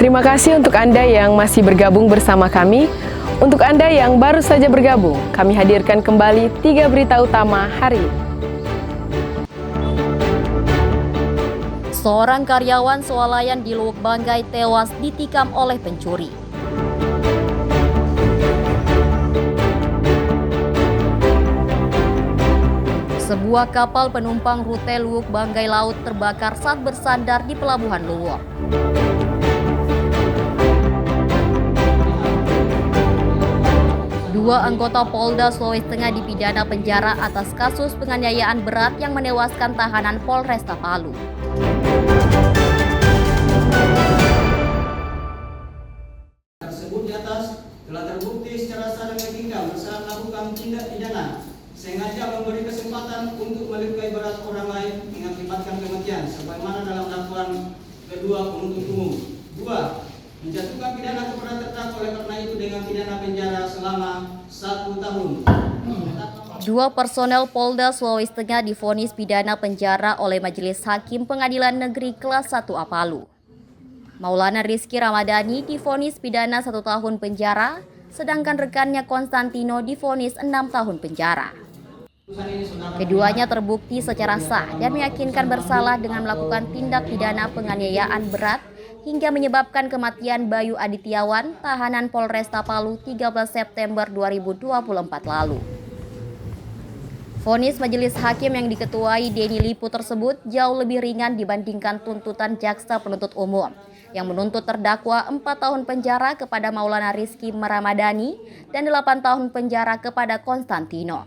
Terima kasih untuk Anda yang masih bergabung bersama kami. Untuk Anda yang baru saja bergabung, kami hadirkan kembali 3 berita utama hari ini. Seorang karyawan swalayan di Luwuk Banggai tewas ditikam oleh pencuri. Sebuah kapal penumpang rute Luwuk Banggai Laut terbakar saat bersandar di Pelabuhan Luwuk. Dua anggota Polda Sulawesi Tengah dipidana penjara atas kasus penganiayaan berat yang menewaskan tahanan Polresta Palu. Tersebut di atas telah terbukti secara sah dan meyakinkan bersalah melakukan tindak pidana sengaja memberi kesempatan untuk melukai berat orang lain mengakibatkan kematian sebagaimana dalam dakwaan kedua penuntut umum. 2. Menjatuhkan pidana kepada terdakwa oleh karena itu dengan pidana penjara selama 1 tahun. Dua personel Polda Sulawesi Tengah divonis pidana penjara oleh Majelis Hakim Pengadilan Negeri Kelas 1 Palu. Maulana Rizky Ramadhani divonis pidana 1 tahun penjara, sedangkan rekannya Konstantino divonis 6 tahun penjara. Keduanya terbukti secara sah dan meyakinkan bersalah dengan melakukan tindak pidana penganiayaan berat hingga menyebabkan kematian Bayu Adityawan, tahanan Polresta Palu 13 September 2024 lalu. Vonis majelis hakim yang diketuai Denny Lipu tersebut jauh lebih ringan dibandingkan tuntutan jaksa penuntut umum yang menuntut terdakwa 4 tahun penjara kepada Maulana Rizky Ramadhani dan 8 tahun penjara kepada Konstantino.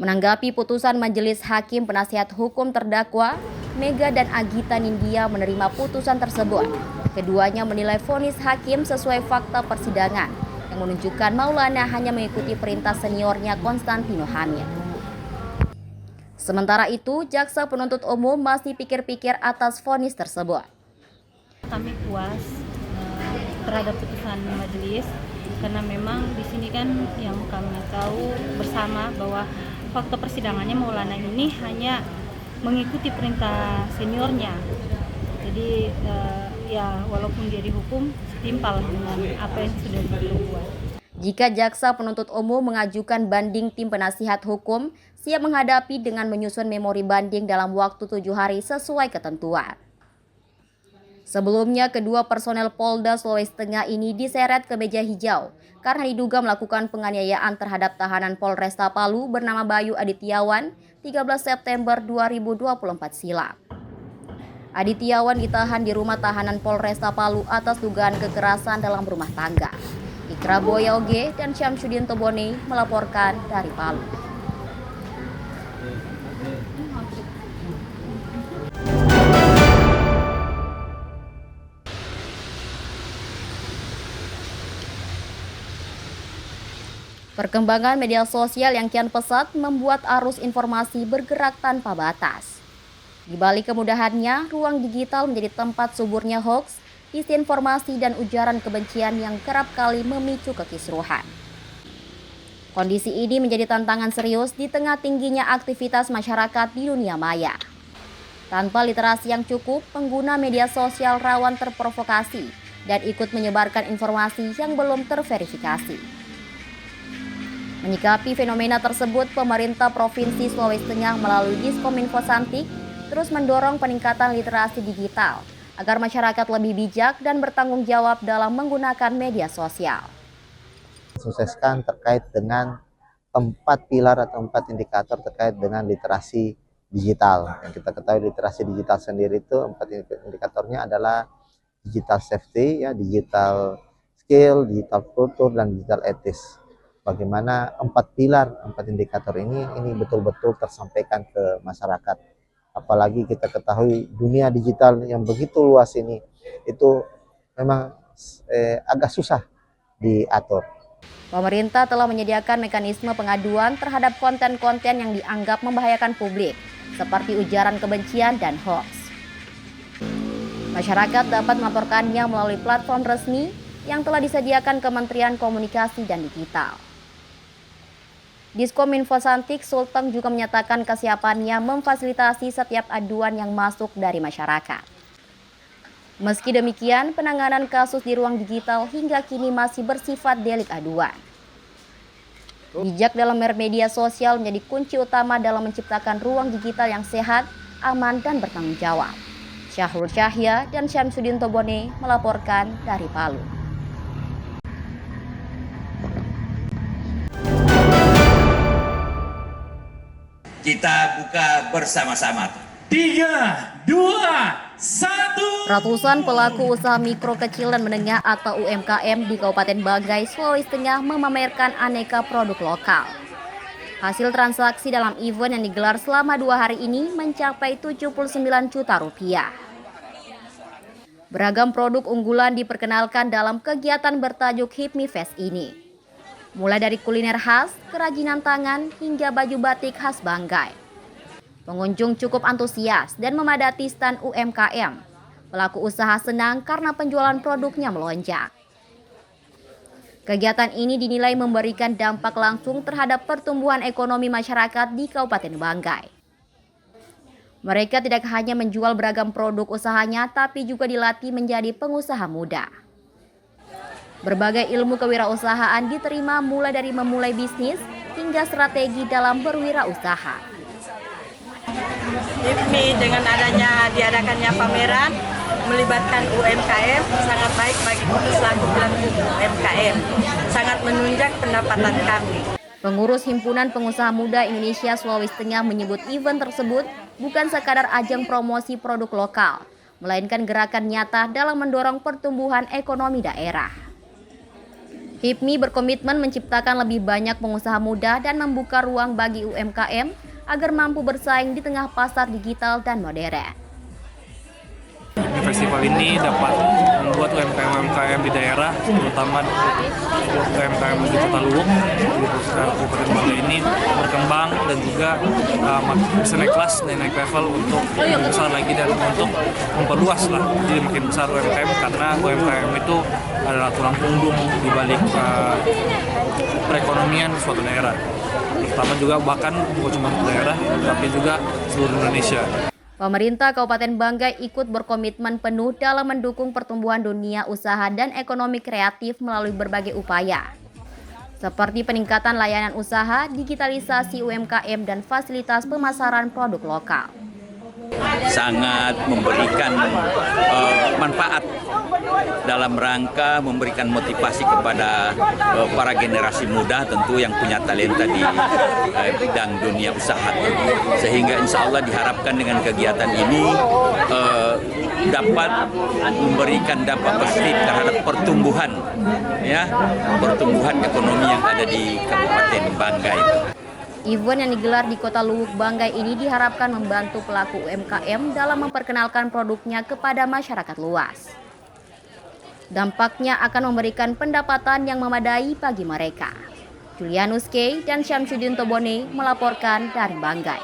Menanggapi putusan majelis hakim, penasihat hukum terdakwa Mega dan Agita Nindya menerima putusan tersebut. Keduanya menilai vonis hakim sesuai fakta persidangan yang menunjukkan Maulana hanya mengikuti perintah seniornya Konstantino Hamid. Sementara itu, jaksa penuntut umum masih pikir-pikir atas vonis tersebut. Kami puas terhadap putusan majelis karena memang di sini kan yang kami tahu bersama bahwa fakta persidangannya Maulana ini hanya mengikuti perintah seniornya. Jadi ya walaupun dia dihukum setimpal dengan apa yang sudah dibuat. Jika jaksa penuntut umum mengajukan banding, tim penasihat hukum siap menghadapi dengan menyusun memori banding dalam waktu 7 hari sesuai ketentuan. Sebelumnya, kedua personel Polda Sulawesi Tengah ini diseret ke meja hijau karena diduga melakukan penganiayaan terhadap tahanan Polresta Palu bernama Bayu Adityawan 13 September 2024 silam. Adityawan ditahan di rumah tahanan Polresta Palu atas dugaan kekerasan dalam rumah tangga. Ikra Boyoge dan Syamsuddin Tobone melaporkan dari Palu. Perkembangan media sosial yang kian pesat membuat arus informasi bergerak tanpa batas. Di balik kemudahannya, ruang digital menjadi tempat suburnya hoaks, disinformasi dan ujaran kebencian yang kerap kali memicu kekisruhan. Kondisi ini menjadi tantangan serius di tengah tingginya aktivitas masyarakat di dunia maya. Tanpa literasi yang cukup, pengguna media sosial rawan terprovokasi dan ikut menyebarkan informasi yang belum terverifikasi. Menyikapi fenomena tersebut, pemerintah Provinsi Sulawesi Tengah melalui Diskominfo Santik terus mendorong peningkatan literasi digital agar masyarakat lebih bijak dan bertanggung jawab dalam menggunakan media sosial. Sukseskan terkait dengan 4 pilar atau 4 indikator terkait dengan literasi digital. Yang kita ketahui literasi digital sendiri itu 4 indikatornya adalah digital safety, ya, digital skill, digital kultur, dan digital etis. Bagaimana 4 pilar, 4 indikator ini betul-betul tersampaikan ke masyarakat. Apalagi kita ketahui dunia digital yang begitu luas ini, itu memang agak susah diatur. Pemerintah telah menyediakan mekanisme pengaduan terhadap konten-konten yang dianggap membahayakan publik, seperti ujaran kebencian dan hoaks. Masyarakat dapat melaporkannya melalui platform resmi yang telah disediakan Kementerian Komunikasi dan Digital. Diskominfo Santik Sulteng juga menyatakan kesiapannya memfasilitasi setiap aduan yang masuk dari masyarakat. Meski demikian, penanganan kasus di ruang digital hingga kini masih bersifat delik aduan. Bijak dalam bermedia sosial menjadi kunci utama dalam menciptakan ruang digital yang sehat, aman, dan bertanggung jawab. Syahrul Cahya dan Syamsuddin Tobone melaporkan dari Palu. Kita buka bersama-sama. 3, 2, 1. Ratusan pelaku usaha mikro kecil dan menengah atau UMKM di Kabupaten Banggai, Sulawesi Tengah memamerkan aneka produk lokal. Hasil transaksi dalam event yang digelar selama 2 hari ini mencapai 79 juta rupiah. Beragam produk unggulan diperkenalkan dalam kegiatan bertajuk HIPMI Fest ini. Mulai dari kuliner khas, kerajinan tangan, hingga baju batik khas Banggai. Pengunjung cukup antusias dan memadati stan UMKM. Pelaku usaha senang karena penjualan produknya melonjak. Kegiatan ini dinilai memberikan dampak langsung terhadap pertumbuhan ekonomi masyarakat di Kabupaten Banggai. Mereka tidak hanya menjual beragam produk usahanya, tapi juga dilatih menjadi pengusaha muda. Berbagai ilmu kewirausahaan diterima mulai dari memulai bisnis hingga strategi dalam berwirausaha. HIPMI dengan adanya diadakannya pameran melibatkan UMKM sangat baik bagi kami selaku pelaku UMKM, sangat menunjang pendapatan kami. Pengurus Himpunan Pengusaha Muda Indonesia Sulawesi Tengah menyebut event tersebut bukan sekadar ajang promosi produk lokal, melainkan gerakan nyata dalam mendorong pertumbuhan ekonomi daerah. HIPMI berkomitmen menciptakan lebih banyak pengusaha muda dan membuka ruang bagi UMKM agar mampu bersaing di tengah pasar digital dan modern. Festival ini dapat membuat UMKM di daerah, terutama UMKM di Kota Luwuk, di Kabupaten Banggai ini berkembang dan juga bisa naik kelas dan naik level untuk lebih besar lagi dan untuk memperluas lah, jadi makin besar UMKM karena UMKM itu adalah tulang punggung di balik perekonomian suatu daerah, terutama juga bahkan bukan cuma daerah tapi juga seluruh Indonesia. Pemerintah Kabupaten Banggai ikut berkomitmen penuh dalam mendukung pertumbuhan dunia usaha dan ekonomi kreatif melalui berbagai upaya, seperti peningkatan layanan usaha, digitalisasi UMKM, dan fasilitas pemasaran produk lokal. Sangat memberikan manfaat dalam rangka memberikan motivasi kepada para generasi muda tentu yang punya talenta di bidang dunia usaha, sehingga insya Allah diharapkan dengan kegiatan ini dapat memberikan dampak positif terhadap pertumbuhan ekonomi yang ada di Kabupaten Banggai. Event yang digelar di Kota Luwuk, Banggai ini diharapkan membantu pelaku UMKM dalam memperkenalkan produknya kepada masyarakat luas. Dampaknya akan memberikan pendapatan yang memadai bagi mereka. Julianus K. dan Syamsuddin Tobone melaporkan dari Banggai.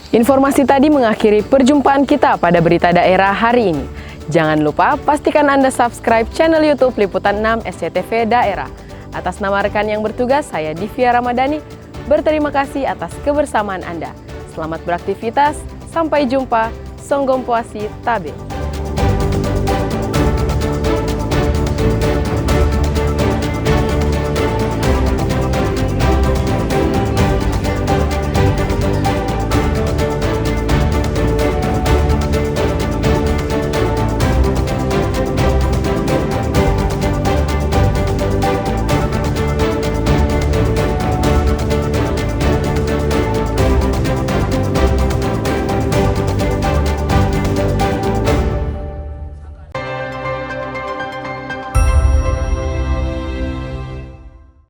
Informasi tadi mengakhiri perjumpaan kita pada berita daerah hari ini. Jangan lupa pastikan Anda subscribe channel YouTube Liputan 6 SCTV Daerah. Atas nama rekan yang bertugas, saya Divya Ramadhani. Berterima kasih atas kebersamaan Anda. Selamat beraktivitas, sampai jumpa. Songgom Puasi Tabe.